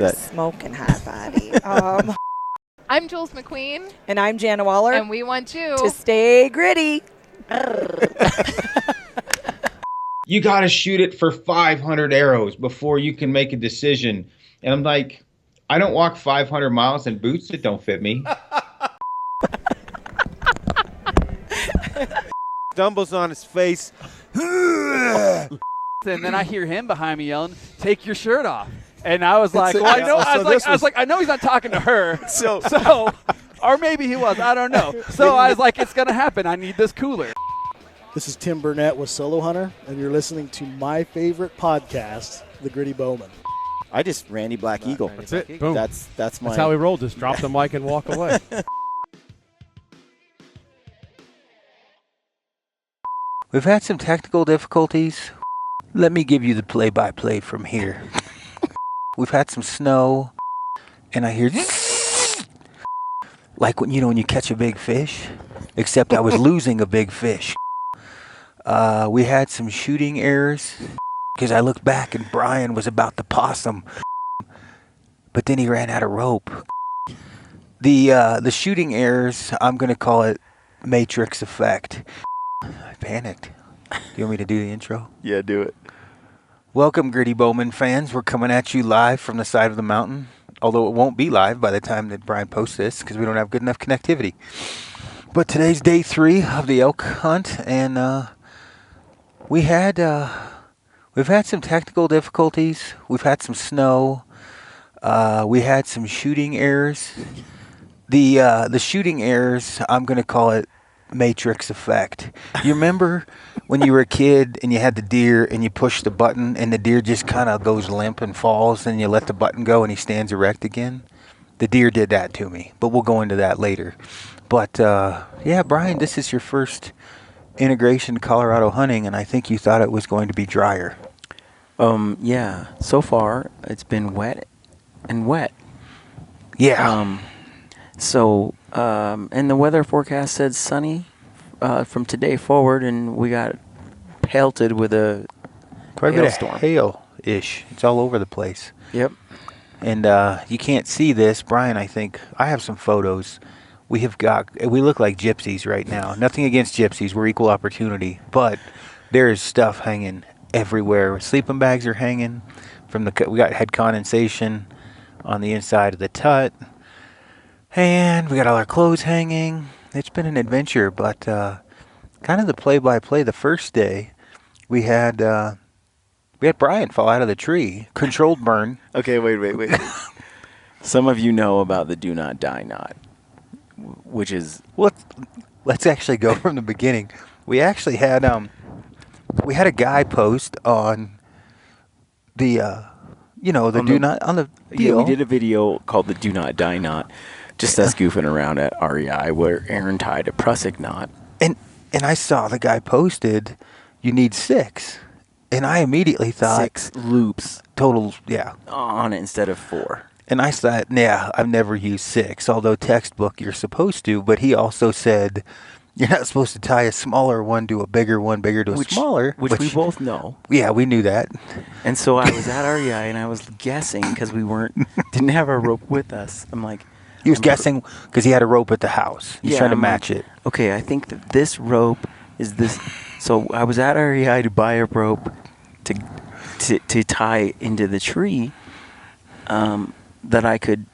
Smoking hot body. I'm Jules McQueen. And I'm Jana Waller. And we want you to stay gritty. You got to shoot it for 500 arrows before you can make a decision. And I'm like, I don't walk 500 miles in boots that don't fit me. Stumbles on his face. And then I hear him behind me yelling, "Take your shirt off!" And I was like, "Well, I know." I was like, "I know he's not talking to her." So, or maybe he was. I don't know. So I was like, "It's gonna happen. I need this cooler." This is Tim Burnett with Solo Hunter, and you're listening to my favorite podcast, The Gritty Bowmen. I just Randy Black Eagle. That's it. Boom. That's my. That's how we roll. Just drop the mic and walk away. We've had some technical difficulties. Let me give you the play-by-play from here. We've had some snow, and I hear like when you catch a big fish, except I was losing a big fish. We had some shooting errors because I looked back and Brian was about to possum, but then he ran out of rope. The shooting errors, I'm gonna call it Matrix effect. I panicked. Do you want me to do the intro? Yeah, do it. Welcome, Gritty Bowmen fans. We're coming at you live from the side of the mountain, although it won't be live by the time that Brian posts this because we don't have good enough connectivity. But today's day 3 of the elk hunt, and we've had some technical difficulties. We've had some snow. We had some shooting errors. The shooting errors, I'm going to call it Matrix effect. You remember when you were a kid and you had the deer and you push the button and the deer just kind of goes limp and falls and you let the button go and he stands erect again? The deer did that to me, but we'll go into that later. But yeah, Brian, this is your first integration to Colorado hunting, and I think you thought it was going to be drier. Yeah. So far, it's been wet and wet. Yeah. And the weather forecast said sunny from today forward, and we got pelted with a hailstorm. Hail-ish. It's all over the place. Yep. And you can't see this, Brian. I think I have some photos. We look like gypsies right now. Nothing against gypsies. We're equal opportunity, but there is stuff hanging everywhere. Sleeping bags are hanging from we got head condensation on the inside of the tut. And we got all our clothes hanging. It's been an adventure, but kind of the play-by-play. The first day, we had Brian fall out of the tree, controlled burn. Okay, wait. Some of you know about the do not die knot, which is... Let's actually go from the beginning. We actually had a guy post on the Yeah, we did a video called the Do Not Die Knot. Just us goofing around at REI where Aaron tied a prusik knot. And I saw the guy posted, you need 6. And I immediately thought... 6 loops. Total, yeah. On it instead of 4. And I thought, I've never used 6, although textbook you're supposed to. But he also said, you're not supposed to tie a smaller one to a bigger one, bigger to a smaller. Which we both know. Yeah, we knew that. And so I was at REI and I was guessing because we didn't have our rope with us. I'm like... He was guessing because he had a rope at the house. He's trying to match it. Okay, I think that this rope is this. So I was at REI to buy a rope to tie into the tree that I could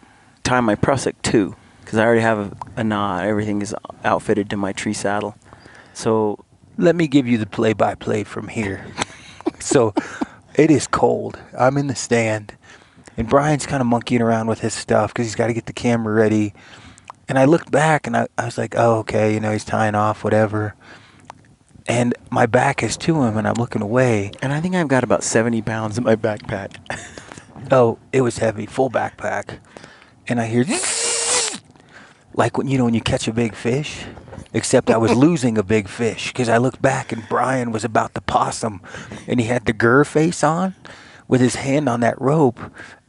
tie my prusik to because I already have a knot. Everything is outfitted to my tree saddle. So let me give you the play-by-play from here. So it is cold. I'm in the stand. And Brian's kind of monkeying around with his stuff because he's got to get the camera ready. And I looked back and I was like, oh, okay, he's tying off, whatever. And my back is to him and I'm looking away. And I think I've got about 70 pounds in my backpack. Oh, it was heavy, full backpack. And I hear like when you catch a big fish, except I was losing a big fish because I looked back and Brian was about to possum and he had the Recurve face on with his hand on that rope,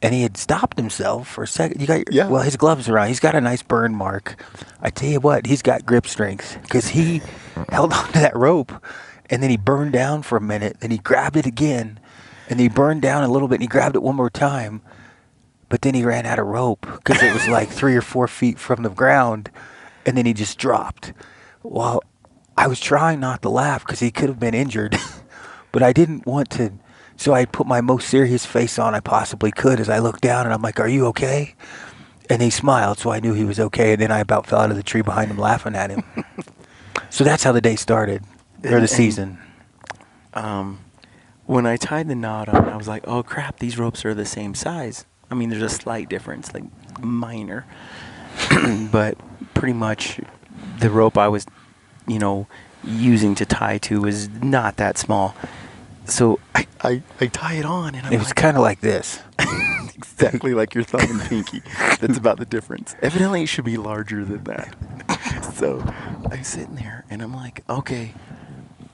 and he had stopped himself for a second. Well, his gloves are on. He's got a nice burn mark. I tell you what, he's got grip strength because he held on to that rope, and then he burned down for a minute. Then he grabbed it again, and he burned down a little bit, and he grabbed it one more time. but then he ran out of rope because it was like 3 or 4 feet from the ground, and then he just dropped. Well, I was trying not to laugh because he could have been injured, but I didn't want to. So I put my most serious face on I possibly could as I looked down, and I'm like, "Are you okay?" And he smiled, so I knew he was okay. And then I about fell out of the tree behind him laughing at him. So that's how the day started, or the season. When I tied the knot on, I was like, oh crap, these ropes are the same size. I mean, there's a slight difference, like minor. But pretty much the rope I was, using to tie to was not that small. So I tie it on, and It was kind of like this. exactly like your thumb and pinky. That's about the difference. Evidently, it should be larger than that. So I'm sitting there, and I'm like, okay,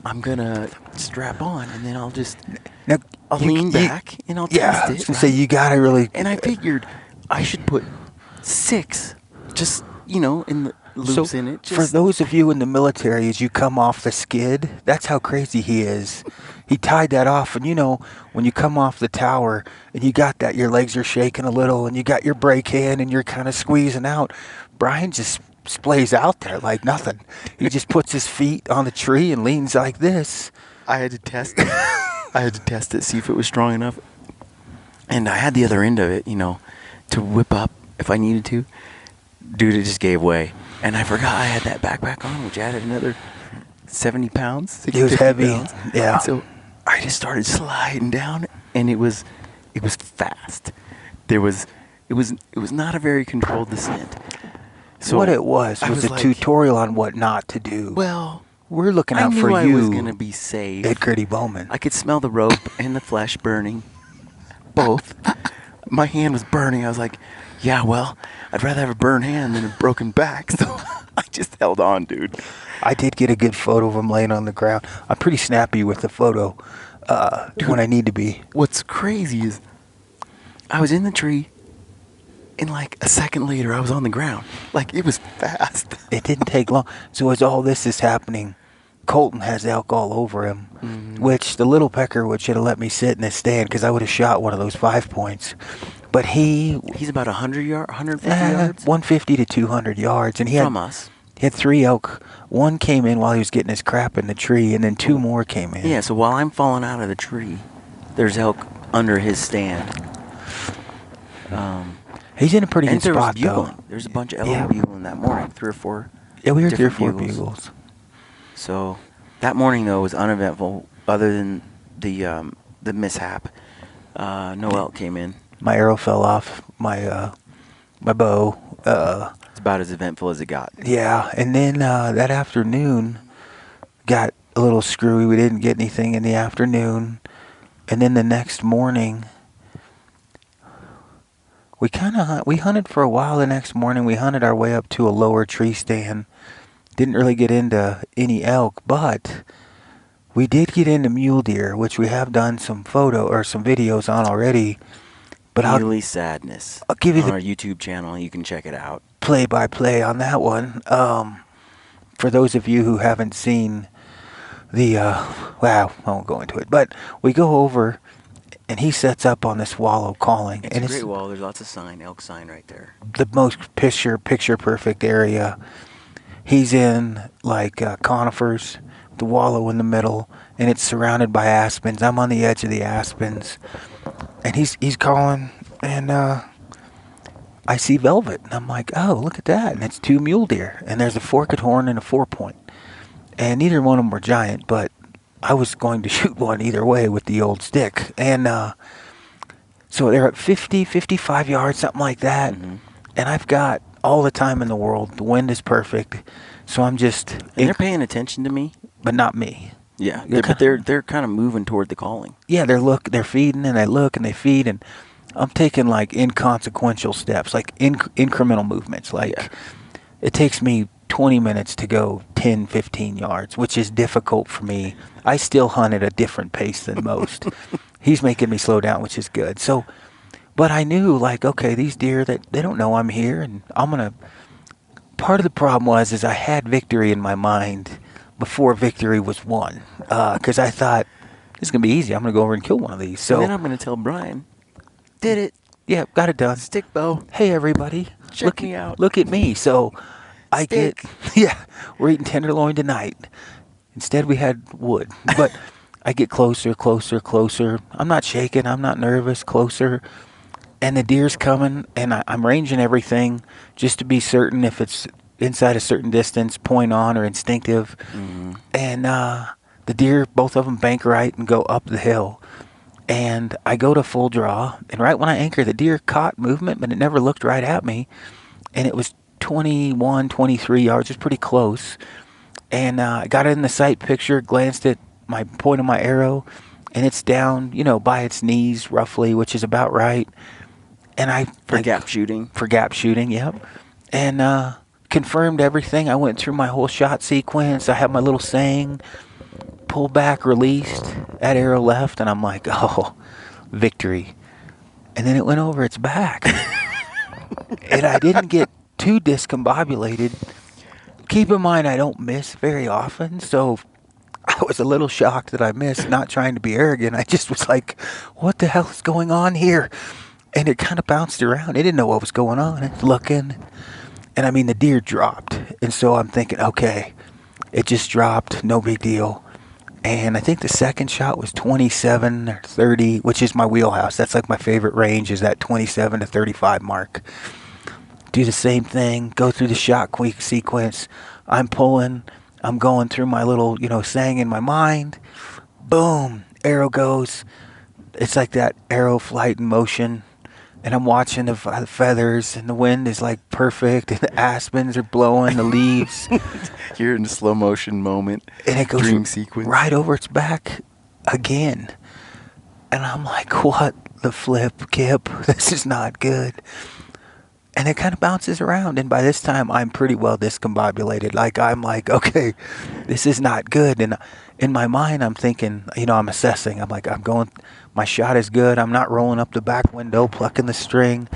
I'm gonna strap on, and then I'll lean back, and I'll test it. So you gotta really. And I figured I should put 6, just in the loops in it. For those of you in the military, as you come off the skid, that's how crazy he is. He tied that off, and when you come off the tower and you got that, your legs are shaking a little, and you got your brake hand, and you're kind of squeezing out. Brian just splays out there like nothing. He just puts his feet on the tree and leans like this. I had to test it. I had to test it, see if it was strong enough. And I had the other end of it, to whip up if I needed to. Dude, it just gave way. And I forgot I had that backpack on, which added another 70 pounds. It was heavy. Pounds. Yeah. So I just started sliding down, and it was fast. It was not a very controlled descent. So what it was a like, tutorial on what not to do. Well, we're looking out for you. I was going to be safe. At Gritty Bowmen. I could smell the rope and the flesh burning. Both. My hand was burning. I was like, yeah, well, I'd rather have a burned hand than a broken back. So I just held on, dude. I did get a good photo of him laying on the ground. I'm pretty snappy with the photo when I need to be. What's crazy is I was in the tree, and like a second later, I was on the ground. Like, it was fast. It didn't take long. So as all this is happening, Colton has elk all over him, which the little pecker should have let me sit in his stand because I would have shot one of those 5 points. But he's about 150 yards? 150 to 200 yards. And from us. He had 3 elk. One came in while he was getting his crap in the tree, and then 2 more came in. Yeah, so while I'm falling out of the tree, there's elk under his stand. He's in a pretty good spot, though. There's a bunch of elk bugling that morning, 3 or 4. Yeah, we heard 3 or 4 bugles. bugles. So that morning, though, was uneventful, other than the mishap. No elk came in. My arrow fell off my bow. It's about as eventful as it got. Yeah, and then that afternoon got a little screwy. We didn't get anything in the afternoon. And then the next morning, we hunted for a while. The next morning, we hunted our way up to a lower tree stand. Didn't really get into any elk, but we did get into mule deer, which we have done some videos on already. But Muley Sadness. I'll give you on our YouTube channel. You can check it out. Play-by-play on that one. For those of you who haven't seen the, I won't go into it, but we go over, and he sets up on this wallow calling. It's a great wall. There's lots of elk sign right there. The most picture-perfect area. He's in, like, conifers, the wallow in the middle, and it's surrounded by aspens. I'm on the edge of the aspens, and he's calling, and I see velvet, and I'm like, oh, look at that, and it's 2 mule deer, and there's a forked horn and a 4-point, and neither one of them were giant, but I was going to shoot one either way with the old stick, and so they're at 50, 55 yards, something like that, and I've got all the time in the world. The wind is perfect, so I'm just. And they're paying attention to me, but not me. Yeah, they're kind of moving toward the calling. Yeah, they're feeding, and they look and they feed, and I'm taking like inconsequential steps, like incremental movements. Like it takes me 20 minutes to go 10, 15 yards, which is difficult for me. I still hunt at a different pace than most. He's making me slow down, which is good. So. But I knew, like, okay, these deer, they don't know I'm here, and I'm going to... Part of the problem is I had victory in my mind before victory was won. Because I thought, this is going to be easy. I'm going to go over and kill one of these. So and then I'm going to tell Brian, did it. Yeah, got it done. Stick bow. Hey, everybody. Check me out. Look at me. So I Stick. we're eating tenderloin tonight. Instead, we had wood. But I get closer, closer, closer. I'm not shaking. I'm not nervous. Closer. And the deer's coming, and I'm ranging everything just to be certain if it's inside a certain distance, point on or instinctive. Mm-hmm. And the deer, both of them bank right and go up the hill. And I go to full draw, and right when I anchor, the deer caught movement, but it never looked right at me. And it was 21, 23 yards, just pretty close. And I got it in the sight picture, glanced at my point of my arrow, and it's down, by its knees roughly, which is about right. And For gap shooting. For gap shooting, yep. And confirmed everything. I went through my whole shot sequence. I had my little saying, pull back, released, at arrow left, and I'm like, oh, victory. And then it went over its back. And I didn't get too discombobulated. Keep in mind, I don't miss very often, so I was a little shocked that I missed, not trying to be arrogant. I just was like, what the hell is going on here? And it kind of bounced around. It didn't know what was going on. It's looking. And I mean, the deer dropped. And so I'm thinking, okay, it just dropped. No big deal. And I think the second shot was 27 or 30, which is my wheelhouse. That's like my favorite range, is that 27 to 35 mark. Do the same thing. Go through the shot sequence. I'm pulling. I'm going through my little, saying in my mind. Boom. Arrow goes. It's like that arrow flight in motion. And I'm watching the feathers, and the wind is like perfect, and the aspens are blowing, the leaves. You're in the slow motion moment. And it goes dream sequence. Right over its back again. And I'm like, what the flip, Kip? This is not good. And it kind of bounces around. And by this time, I'm pretty well discombobulated. Like, I'm like, okay, this is not good. And in my mind, I'm thinking, I'm assessing. I'm like, my shot is good. I'm not rolling up the back window, plucking the string.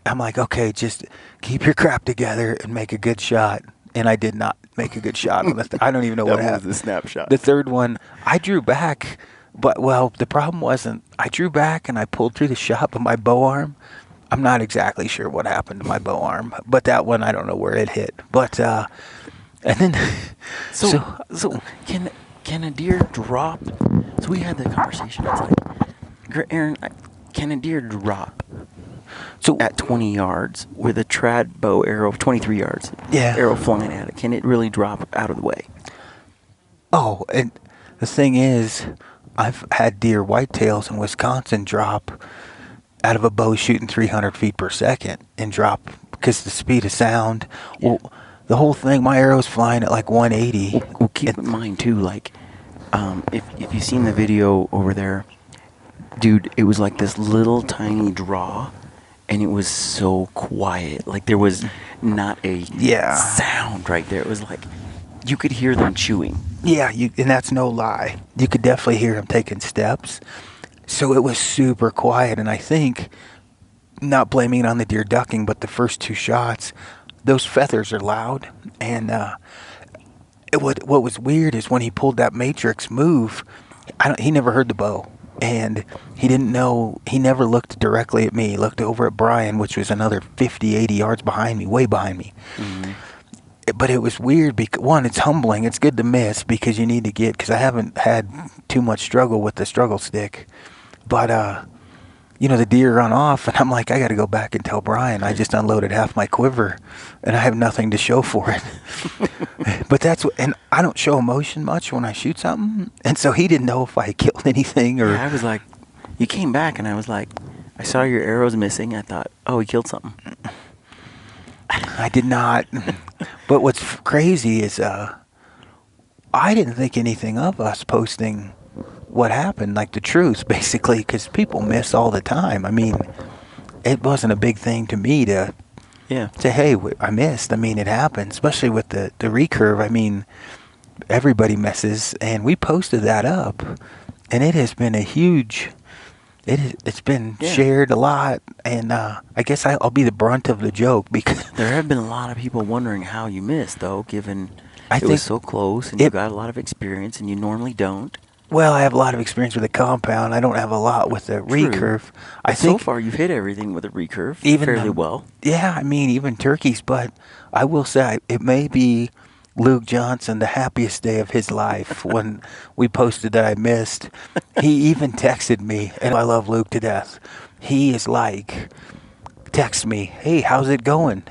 I'm like, okay, just keep your crap together and make a good shot. And I did not make a good shot. I don't even know what happened. That was the snapshot. The third one, I drew back. But, the problem wasn't, I drew back and I pulled through the shot, but my bow arm, I'm not exactly sure what happened to my bow arm. But that one, I don't know where it hit. But, and then... So can a deer drop? So we had the conversation. It's like, Aaron, can a deer drop at 20 yards with a trad bow arrow, 23 yards? Yeah. Arrow flying at it. Can it really drop out of the way? Oh, and the thing is, I've had deer whitetails in Wisconsin drop out of a bow shooting 300 feet per second and drop because the speed of sound. Yeah. Well, the whole thing, my arrow's flying at like 180. Well, keep in mind too, like, if you've seen the video over there, dude, it was like this little tiny draw, and it was so quiet. Like, there was not a sound right there. It was like you could hear them chewing. Yeah, and that's no lie. You could definitely hear them taking steps. So it was super quiet, and I think, not blaming it on the deer ducking, but the first two shots, those feathers are loud, and what was weird is when he pulled that matrix move, he never heard the bow, and he didn't know, he never looked directly at me. He looked over at Brian, which was another 50, 80 yards behind me, way behind me. Mm-hmm. But it was weird because, one, it's humbling. It's good to miss because you need to get, because I haven't had too much struggle with the struggle stick. But, the deer run off, and I'm like, I got to go back and tell Brian I just unloaded half my quiver, and I have nothing to show for it. But and I don't show emotion much when I shoot something, and so he didn't know if I killed anything or... Yeah, I was like, you came back, and I was like, I saw your arrows missing. I thought, oh, he killed something. I did not. But what's crazy is I didn't think anything of us posting what happened, like the truth, basically, because people miss all the time. I mean, it wasn't a big thing to me to say, hey, I missed. I mean, it happened, especially with the recurve. I mean, everybody misses, and we posted that up, and it has been a huge... It's been shared a lot, and I guess I'll be the brunt of the joke because... There have been a lot of people wondering how you missed, though, given it was so close, and you got a lot of experience, and you normally don't. Well, I have a lot of experience with the compound. I don't have a lot with the recurve. I think so far you've hit everything with a recurve even fairly well. Yeah, I mean, even turkeys. But I will say it may be Luke Johnson the happiest day of his life when we posted that I missed. He even texted me, and I love Luke to death. He is like, text me, hey, how's it going?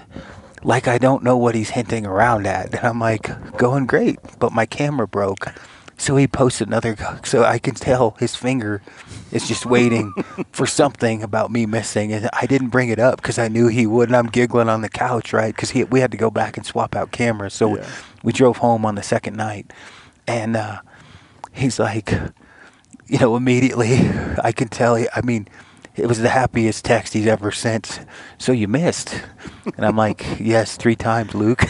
Like I don't know what he's hinting around at. And I'm like, going great, but my camera broke. So he posted another, so I can tell his finger is just waiting for something about me missing. And I didn't bring it up because I knew he would. And I'm giggling on the couch, right? Because we had to go back and swap out cameras. So we drove home on the second night. And he's like, immediately I can tell, I mean, it was the happiest text he's ever sent. So you missed. And I'm like, yes, 3 times, Luke.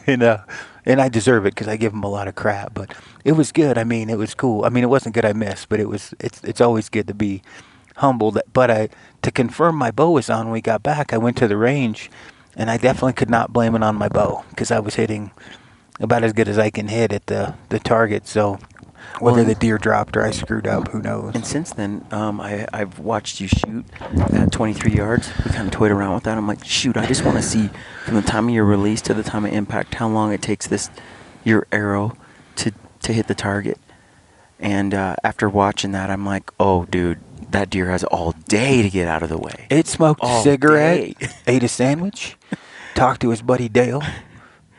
And I deserve it because I give him a lot of crap. But it was good. I mean, it was cool. I mean, it wasn't good I missed, but it's always good to be humbled. But to confirm my bow was on when we got back, I went to the range, and I definitely could not blame it on my bow because I was hitting about as good as I can hit at the target. So whether the deer dropped or I screwed up, who knows? And since then, I've watched you shoot at 23 yards. We kind of toyed around with that. I'm like, shoot, I just want to see from the time of your release to the time of impact how long it takes your arrow to hit the target. And after watching that, I'm like, oh, dude, that deer has all day to get out of the way. It smoked a All cigarette, day. ate a sandwich, talked to his buddy Dale,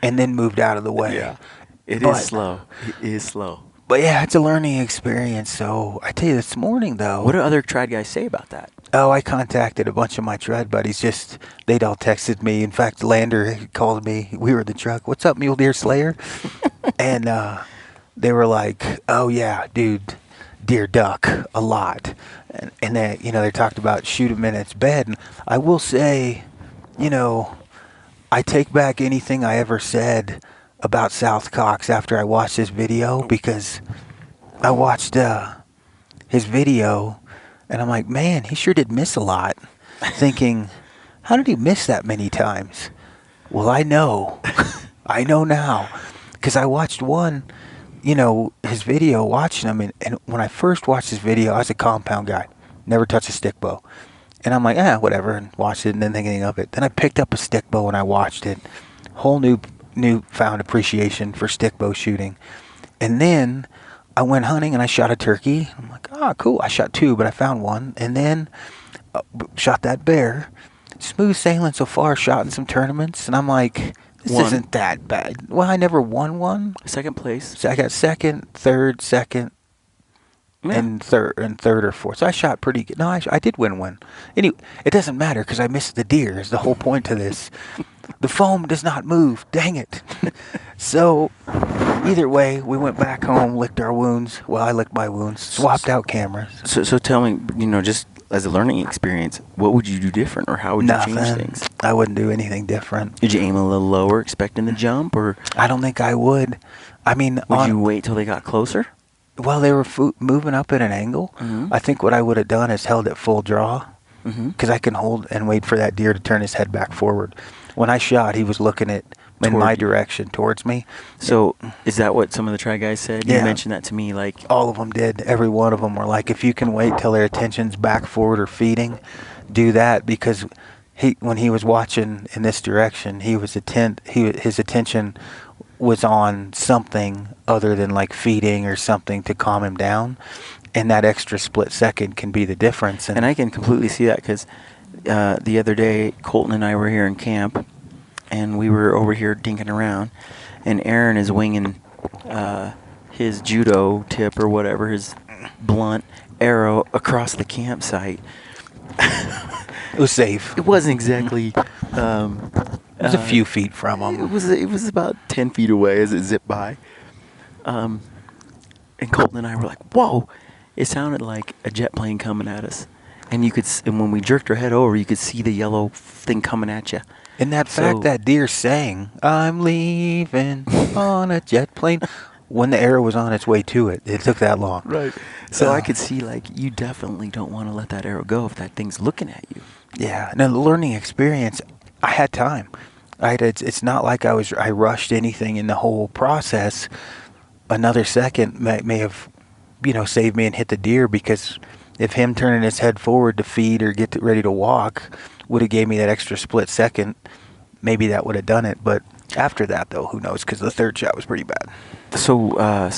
and then moved out of the way. Yeah, it is slow. It is slow. But yeah, it's a learning experience. So I tell you, this morning though. What do other trad guys say about that? Oh, I contacted a bunch of my trad buddies. They'd all texted me. In fact, Lander called me. We were in the truck. What's up, Mule Deer Slayer? And they were like, oh yeah, dude, deer duck a lot. And they, they talked about shoot him in its bed. And I will say, I take back anything I ever said about South Cox after I watched this video, because I watched his video and I'm like, man, he sure did miss a lot. Thinking, how did he miss that many times? Well, I know. I know now. Because I watched his video, watching him. And when I first watched his video, I was a compound guy. Never touched a stick bow. And I'm like, whatever, and watched it and didn't think anything of it. Then I picked up a stick bow and I watched it. Whole newfound appreciation for stick bow shooting. And then I went hunting and I shot a turkey. I'm like, cool. I shot 2, but I found 1. And then shot that bear. Smooth sailing so far, shot in some tournaments. And I'm like, this isn't that bad. Well, I never won one. Second place. So I got second, third, and third or fourth. So I shot pretty good. No, I did win one. Anyway, it doesn't matter because I missed the deer is the whole point to this. The foam does not move. Dang it. So either way, we went back home, licked our wounds. Well, I licked my wounds, swapped out cameras. So tell me, just as a learning experience, what would you do different, or how would you change things? I wouldn't do anything different. Did you aim a little lower, expecting the jump, or? I don't think I would. I mean, would you wait till they got closer? Well, they were moving up at an angle. Mm-hmm. I think what I would have done is held it full draw, because I can hold and wait for that deer to turn his head back forward. When I shot, he was looking in my direction, towards me. So is that what some of the trad guys said? Yeah. You mentioned that to me, like all of them did. Every one of them were like, if you can wait till their attention's back forward or feeding, do that, because when he was watching in this direction, his attention was on something other than like feeding or something to calm him down, and that extra split second can be the difference. And I can completely see that, because the other day Colton and I were here in camp, and we were over here dinking around, and Aaron is winging his judo tip or whatever, his blunt arrow across the campsite. It was safe. It wasn't exactly. It was a few feet from him. It was about 10 feet away as it zipped by. And Colton and I were like, whoa! It sounded like a jet plane coming at us. And and when we jerked our head over, you could see the yellow thing coming at you. And that fact that deer sang, I'm leaving on a jet plane, when the arrow was on its way to it. It took that long. Right. So I could see, you definitely don't want to let that arrow go if that thing's looking at you. Yeah. Now, the learning experience, I had time. It's not like I rushed anything in the whole process. Another second may have save me and hit the deer, because if him turning his head forward to feed or get ready to walk would have gave me that extra split second, maybe that would have done it. But after that, though, who knows? Because the third shot was pretty bad. So,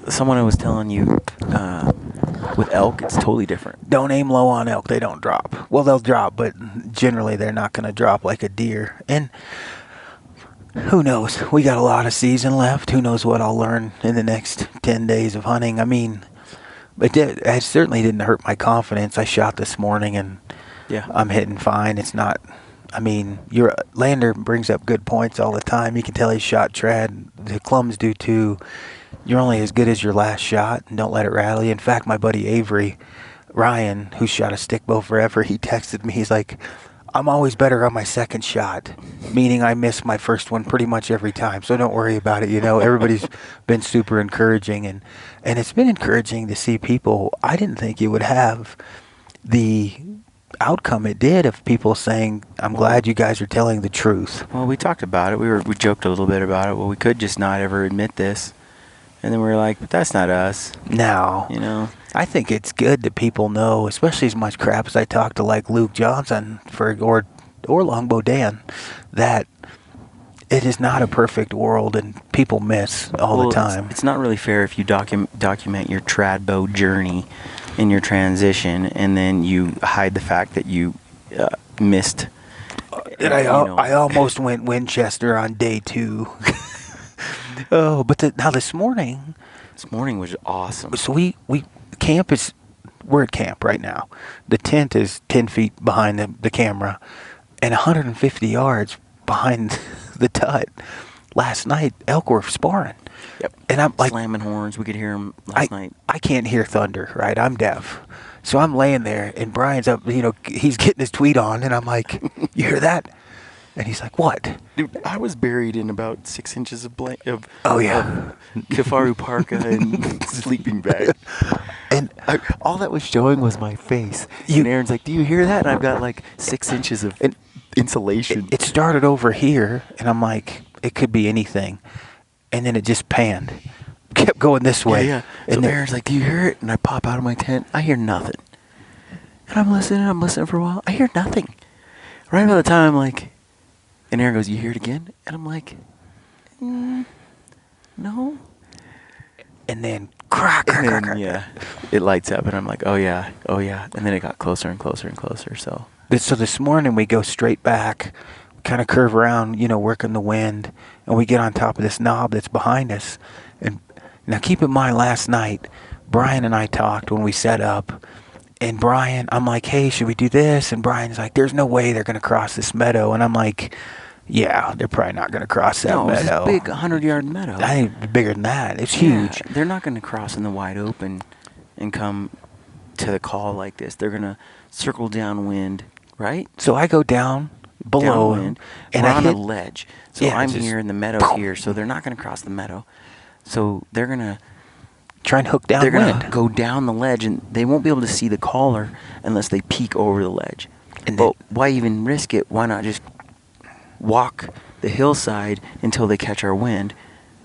someone was telling you with elk, it's totally different. Don't aim low on elk. They don't drop. Well, they'll drop, but generally they're not going to drop like a deer. And who knows? We got a lot of season left. Who knows what I'll learn in the next 10 days of hunting. I mean, it certainly didn't hurt my confidence. I shot this morning, and Yeah. I'm hitting fine. It's not... I mean, your Lander brings up good points all the time. You can tell he's shot trad. The Clums do too. You're only as good as your last shot, and don't let it rattle you. In fact, my buddy Avery Ryan, who shot a stick bow forever, he texted me. He's like, I'm always better on my second shot, meaning I miss my first one pretty much every time. So don't worry about it. Everybody's been super encouraging, and it's been encouraging to see people. I didn't think you would have the outcome it did of people saying, I'm glad you guys are telling the truth. Well, we talked about it. We joked a little bit about it. Well, we could just not ever admit this. And then we were like, but that's not us. No. I think it's good that people know, especially as much crap as I talk to like Luke Johnson or Longbow Dan, that it is not a perfect world and people miss all the time. It's not really fair if you document your trad bow journey in your transition, and then you hide the fact that you missed. And I almost went Winchester on day 2. Oh, but now this morning. This morning was awesome. So we're at camp right now. The tent is 10 feet behind the camera, and 150 yards behind the tut. Last night, elk were sparring. Yep. And I'm like slamming horns. We could hear them last night. I can't hear thunder, right? I'm deaf. So I'm laying there, and Brian's up, he's getting his tweet on, and I'm like, you hear that? And he's like, what? Dude, I was buried in about 6 inches of Kafaru parka and sleeping bag. And all that was showing was my face. And Aaron's like, do you hear that? And I've got like 6 inches of insulation. It started over here, and I'm like, it could be anything. And then it just panned. Kept going this way. Yeah. So Aaron's like, do you hear it? And I pop out of my tent. I hear nothing. And I'm listening for a while. I hear nothing. Right by the time I'm like, and Aaron goes, you hear it again? And I'm like, no. And then crack. Yeah, it lights up, and I'm like, oh yeah. And then it got closer and closer and closer. So this morning we go straight back, kind of curve around, working the wind, and we get on top of this knob that's behind us. And now keep in mind, last night, Brian and I talked when we set up, and Brian, I'm like, hey, should we do this? And Brian's like, there's no way they're going to cross this meadow. And I'm like, yeah, they're probably not going to cross that meadow. It's a big 100-yard meadow. I think bigger than that. It's huge. They're not going to cross in the wide open and come to the call like this. They're going to circle downwind, right? So I go down below downwind, and we're I on hit a ledge. So I'm here in the meadow here, so they're not going to cross the meadow. So they're going to try and hook downwind. They're going to go down the ledge, and they won't be able to see the caller unless they peek over the ledge. But why even risk it? Why not just walk the hillside until they catch our wind,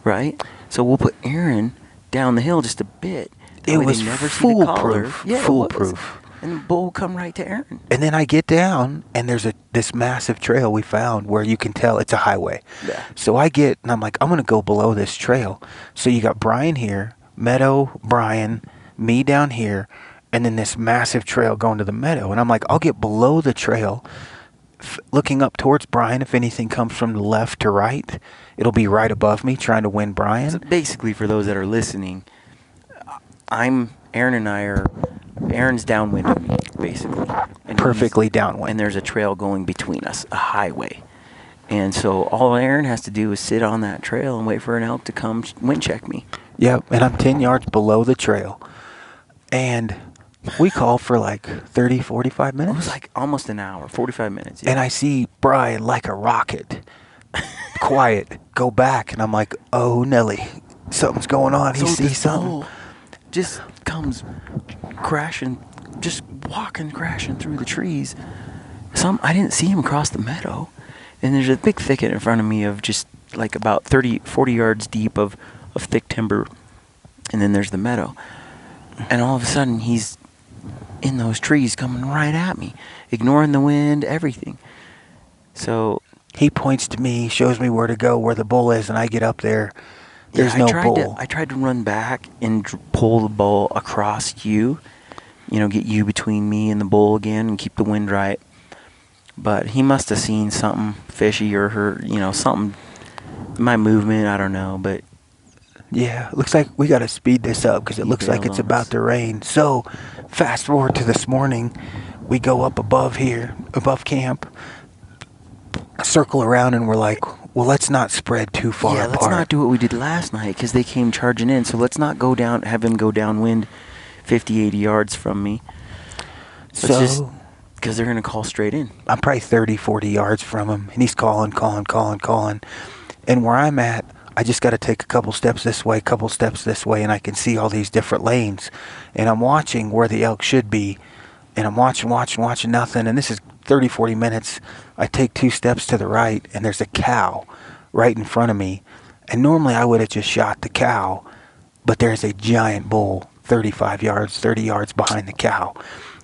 right? So we'll put Aaron down the hill just a bit. It was foolproof. Yeah, foolproof. And the bull will come right to Aaron. And then I get down, and there's this massive trail we found where you can tell it's a highway. Yeah. So I get, and I'm like, I'm going to go below this trail. So you got Brian here, Meadow, Brian, me down here, and then this massive trail going to the meadow. And I'm like, I'll get below the trail, looking up towards Brian. If anything comes from the left to right, it'll be right above me, trying to win Brian. So basically, for those that are listening, Aaron's downwind of me, basically. And perfectly downwind. And there's a trail going between us, a highway. And so all Aaron has to do is sit on that trail and wait for an elk to come wind check me. Yep, and I'm 10 yards below the trail. And we call for like 30, 45 minutes. It was like almost an hour, 45 minutes. Yeah. And I see Brian like a rocket, quiet, go back. And I'm like, oh, Nelly, something's going on. He sees something. Just comes crashing, just walking, crashing through the trees. I didn't see him cross the meadow. And there's a big thicket in front of me of just like about 40 yards deep of thick timber. and then there's the meadow. And all of a sudden, he's in those trees coming right at me, ignoring the wind, everything. So he points to me, shows me where to go, where the bull is, and I get up there. There's no bull. I tried to run back and pull the bull across you, get you between me and the bull again and keep the wind right. But he must have seen something fishy or heard, something, my movement, I don't know, but... Yeah, looks like we got to speed this up because it looks like it's about to rain. So, fast forward to this morning, we go up above here, above camp, circle around, and we're like, well, let's not spread too far apart. Yeah, let's not do what we did last night because they came charging in. So let's not go down, have him go downwind 50, 80 yards from me. Because they're going to call straight in. I'm probably 30, 40 yards from him, and he's calling. And where I'm at, I just got to take a couple steps this way, and I can see all these different lanes. And I'm watching where the elk should be, and I'm watching nothing. And this is 30, 40 minutes. I take 2 steps to the right, and there's a cow right in front of me. And normally I would have just shot the cow, but there's a giant bull 35 yards, 30 yards behind the cow.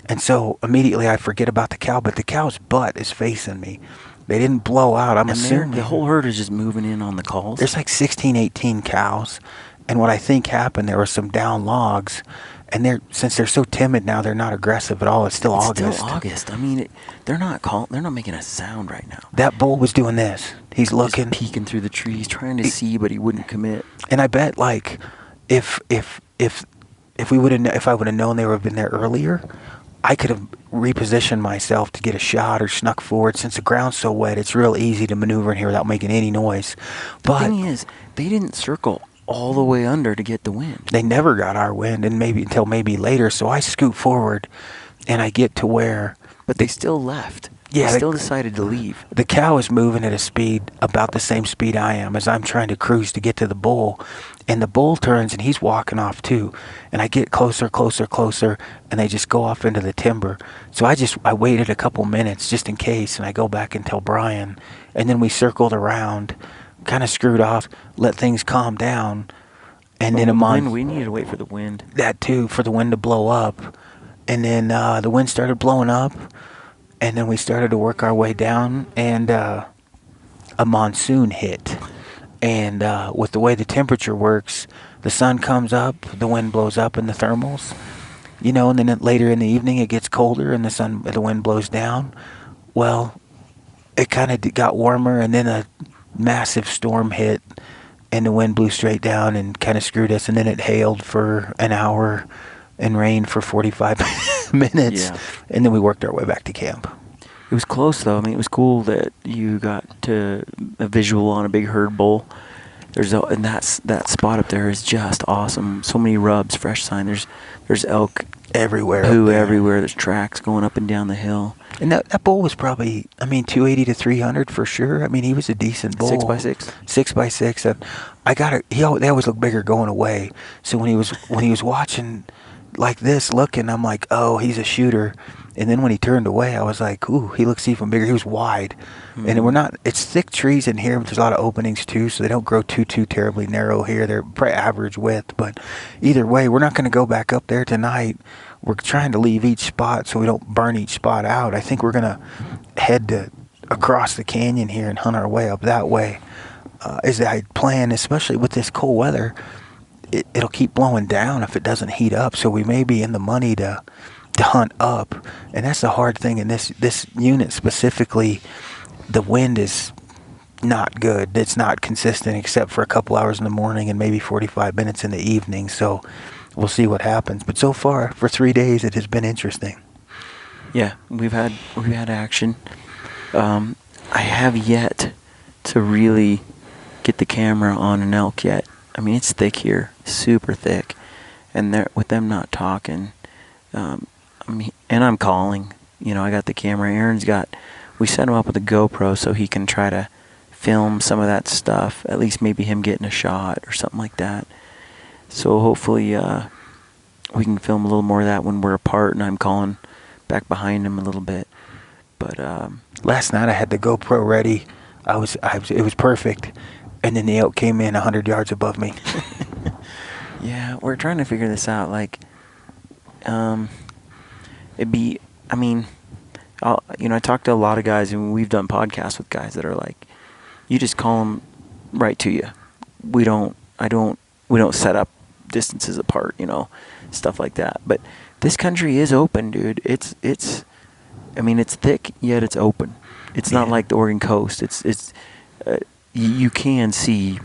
And so immediately I forget about the cow, but the cow's butt is facing me. They didn't blow out. I'm assuming the whole herd is just moving in on the calls. There's like 16, 18 cows. And what I think happened, there were some down logs. And since they're so timid now, they're not aggressive at all. It's still August. It's still August. I mean, they're not making a sound right now. That bull was doing this. He's looking, just peeking through the trees, trying to see, but he wouldn't commit. And I bet, like, if I would have known they would have been there earlier, I could have repositioned myself to get a shot or snuck forward. Since the ground's so wet, it's real easy to maneuver in here without making any noise. The thing is, they didn't circle all the way under to get the wind. They never got our wind, and until maybe later. So I scoot forward, and I get to where... But they still left. Yeah, they still decided to leave. The cow is moving at a speed about the same speed I am as I'm trying to cruise to get to the bull. And the bull turns, and he's walking off too. And I get closer, and they just go off into the timber. So I waited a couple minutes just in case, and I go back and tell Brian. And then we circled around, kind of screwed off, let things calm down. And then we needed to wait for the wind. That too, for the wind to blow up. And then the wind started blowing up. And then we started to work our way down, and a monsoon hit. And with the way the temperature works, the sun comes up, the wind blows up in the thermals, and then later in the evening it gets colder and the wind blows down. Well, it kind of got warmer, and then a massive storm hit, and the wind blew straight down and kind of screwed us. And then it hailed for an hour and rained for 45 minutes. Yeah. And then we worked our way back to camp. It was close, though. I mean, it was cool that you got to a visual on a big herd bull. And that spot up there is just awesome. So many rubs, fresh sign. There's elk everywhere. Everywhere. There's tracks going up and down the hill. And that bull was probably, 280 to 300 for sure. I mean, he was a decent bull. 6x6. 6x6. And they always look bigger going away. So when he was watching like this, looking, I'm like, oh, he's a shooter. And then when he turned away, I was like, ooh, he looks even bigger. He was wide. Mm-hmm. And it's thick trees in here, but there's a lot of openings too, so they don't grow too terribly narrow here. They're probably average width. But either way, we're not going to go back up there tonight. We're trying to leave each spot so we don't burn each spot out. I think we're going to head across the canyon here and hunt our way up that way. Is the plan, especially with this cold weather. It'll keep blowing down if it doesn't heat up, so we may be in the money to hunt up. And that's the hard thing in this unit specifically. The wind is not good. It's not consistent except for a couple hours in the morning and maybe 45 minutes in the evening. So we'll see what happens. But so far, for 3 days, it has been interesting. Yeah, we've had action. I have yet to really get the camera on an elk yet. I mean, it's thick here, super thick, and with them not talking, and I'm calling. I got the camera. We set him up with a GoPro so he can try to film some of that stuff. At least maybe him getting a shot or something like that. So hopefully we can film a little more of that when we're apart, and I'm calling back behind him a little bit. But last night I had the GoPro ready. It was perfect. And then the elk came in 100 yards above me. Yeah, we're trying to figure this out. Like, it'd be, I mean, I talked to a lot of guys, and we've done podcasts with guys that are like, you just call them right to you. We don't set up distances apart, stuff like that. But this country is open, dude. It's thick, yet it's open. It's not like the Oregon coast. You can see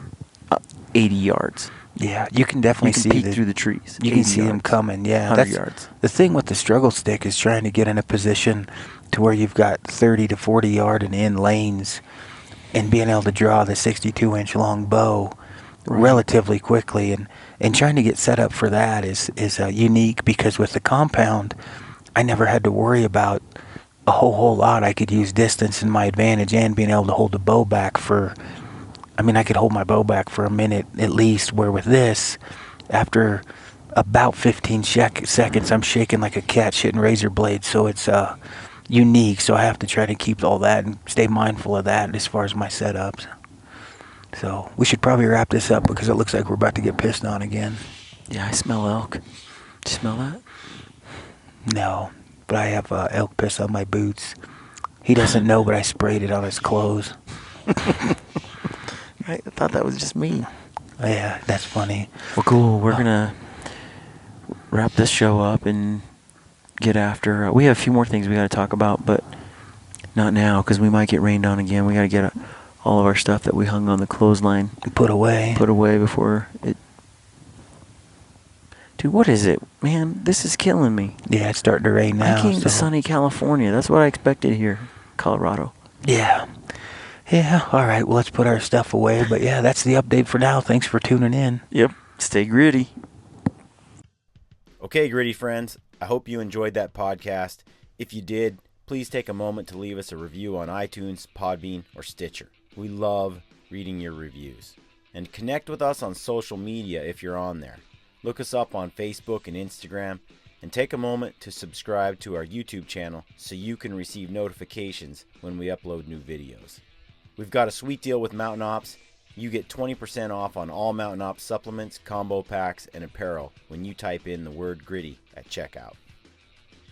80 yards. Yeah, you can definitely see peek through the trees. You can see them coming. Yeah, 100 yards. The thing with the struggle stick is trying to get in a position to where you've got 30 to 40 yard and in lanes, and being able to draw the 62-inch long bow relatively quickly, and trying to get set up for that is unique, because with the compound, I never had to worry about a whole lot. I could use distance in my advantage and being able to hold the bow back I could hold my bow back for a minute at least, where with this, after about 15 seconds, I'm shaking like a cat shitting razor blades. So it's unique. So I have to try to keep all that and stay mindful of that as far as my setups. So we should probably wrap this up, because it looks like we're about to get pissed on again. Yeah, I smell elk. Do you smell that? No, but I have elk piss on my boots. He doesn't know, but I sprayed it on his clothes. I thought that was just me. Yeah, that's funny. Well, cool. We're going to wrap this show up and get after. We have a few more things we got to talk about, but not now, because we might get rained on again. We got to get all of our stuff that we hung on the clothesline put away before it. Dude, what is it? Man, this is killing me. Yeah, it's starting to rain now. I came to sunny California. That's what I expected here, Colorado. Yeah. Yeah, all right, well, let's put our stuff away. But yeah, that's the update for now. Thanks for tuning in. Yep, stay gritty. Okay, gritty friends, I hope you enjoyed that podcast. If you did, please take a moment to leave us a review on iTunes, Podbean, or Stitcher. We love reading your reviews. And connect with us on social media if you're on there. Look us up on Facebook and Instagram, and take a moment to subscribe to our YouTube channel so you can receive notifications when we upload new videos. We've got a sweet deal with Mountain Ops. You get 20% off on all Mountain Ops supplements, combo packs, and apparel when you type in the word gritty at checkout.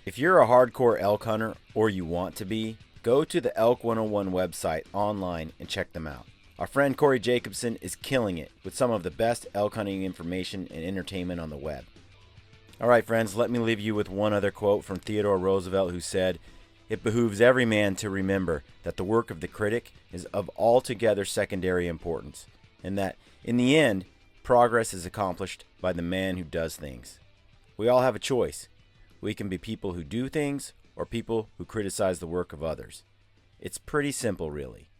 If you're a hardcore elk hunter, or you want to be, go to the Elk 101 website online and check them out. Our friend Corey Jacobson is killing it with some of the best elk hunting information and entertainment on the web. Alright friends, let me leave you with one other quote from Theodore Roosevelt, who said, "It behooves every man to remember that the work of the critic is of altogether secondary importance, and that, in the end, progress is accomplished by the man who does things." We all have a choice. We can be people who do things, or people who criticize the work of others. It's pretty simple, really.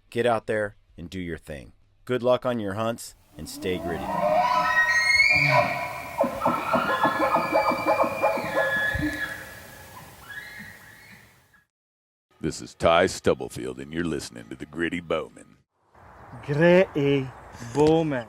Get out there and do your thing. Good luck on your hunts, and stay gritty. This is Ty Stubblefield, and you're listening to the Gritty Bowmen. Gritty Bowmen.